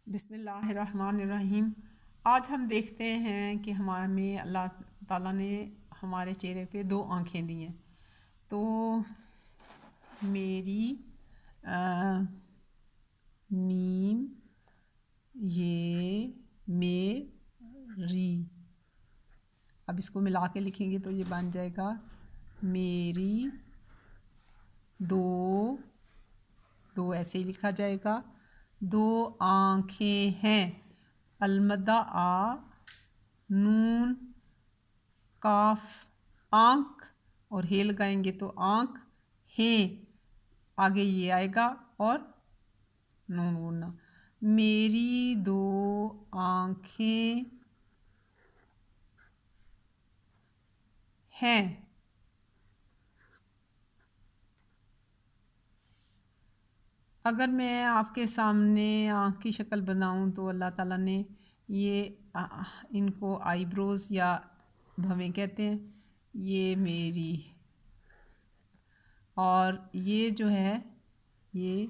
बिस्मिल्लाहिर्रहमानिर्रहीम। आज हम देखते हैं कि हमें अल्लाह ताला ने हमारे चेहरे पे दो आँखें दी हैं। तो मेरी मीम ये मेरी, अब इसको मिला के लिखेंगे तो ये बन जाएगा मेरी दो, दो ऐसे ही लिखा जाएगा। दो आँखें हैं, अलमदा आ नून काफ आँख और हे लगाएंगे तो आँख हैं, आगे ये आएगा और नून बोलना। मेरी दो आँखें हैं। अगर मैं आपके सामने आँख की शक्ल बनाऊं तो अल्लाह ताला ने ये इनको आईब्रोज़ या भवें कहते हैं, ये मेरी, और ये जो है ये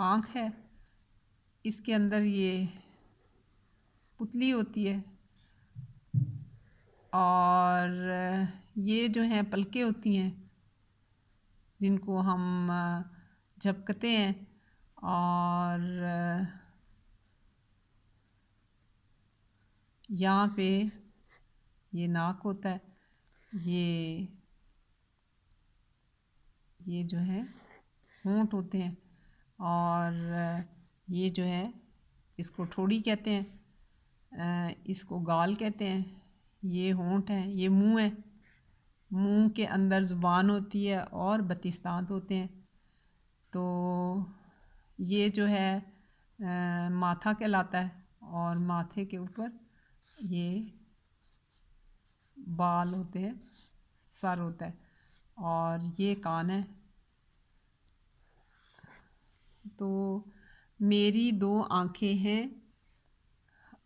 आँख है, इसके अंदर ये पुतली होती है और ये जो हैं पलकें होती हैं जिनको हम झपकते हैं, और यहाँ पे ये नाक होता है, ये जो है होंठ होते हैं, और ये जो है इसको ठोड़ी कहते हैं, इसको गाल कहते हैं। ये होंठ है, ये मुंह है, मुंह के अंदर ज़ुबान होती है और 32 दांत होते हैं। तो ये जो है माथा कहलाता है, और माथे के ऊपर ये बाल होते हैं, सर होता है, और ये कान है। तो मेरी दो आँखें हैं,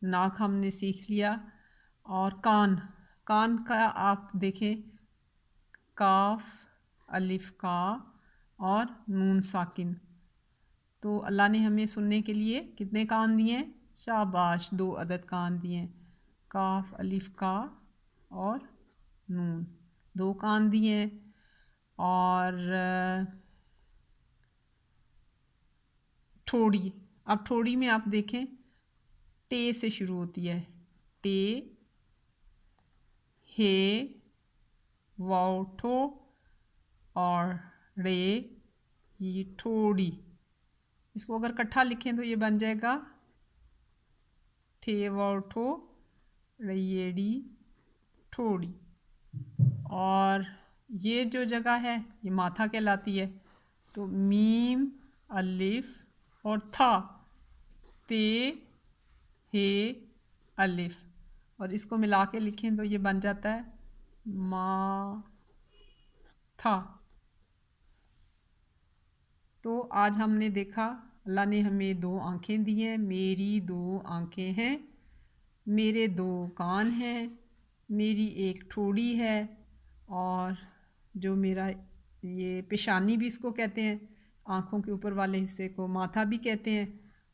नाक हमने सीख लिया, और कान, कान का आप देखें, काफ अलिफ का और नून साकिन। तो अल्लाह ने हमें सुनने के लिए कितने कान दिए हैं? शाबाश, 2 अदद कान दिए हैं। काफ अलिफ का और नून, 2 कान दिए हैं। और ठोड़ी, अब ठोड़ी में आप देखें टे से शुरू होती है, टे, हे, वाव ठो और रे, ये ठोड़ी। इसको अगर इकट्ठा लिखें तो ये बन जाएगा ठे वाव ठो रेडी ठोड़ी। और ये जो जगह है ये माथा कहलाती है। तो मीम अलिफ और था, पे हे अलिफ, और इसको मिला के लिखें तो ये बन जाता है मा था। तो आज हमने देखा अल्लाह ने हमें 2 आँखें दी हैं। मेरी 2 आँखें हैं, मेरे 2 कान हैं, मेरी एक ठोड़ी है, और जो मेरा ये पेशानी भी इसको कहते हैं, आँखों के ऊपर वाले हिस्से को माथा भी कहते हैं,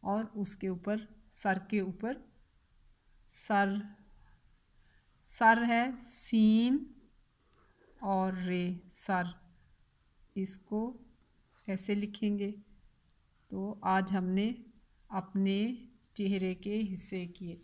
और उसके ऊपर सर के ऊपर सर, सर है सीन और रे, सर, इसको ऐसे लिखेंगे। तो आज हमने अपने चेहरे के हिस्से किए।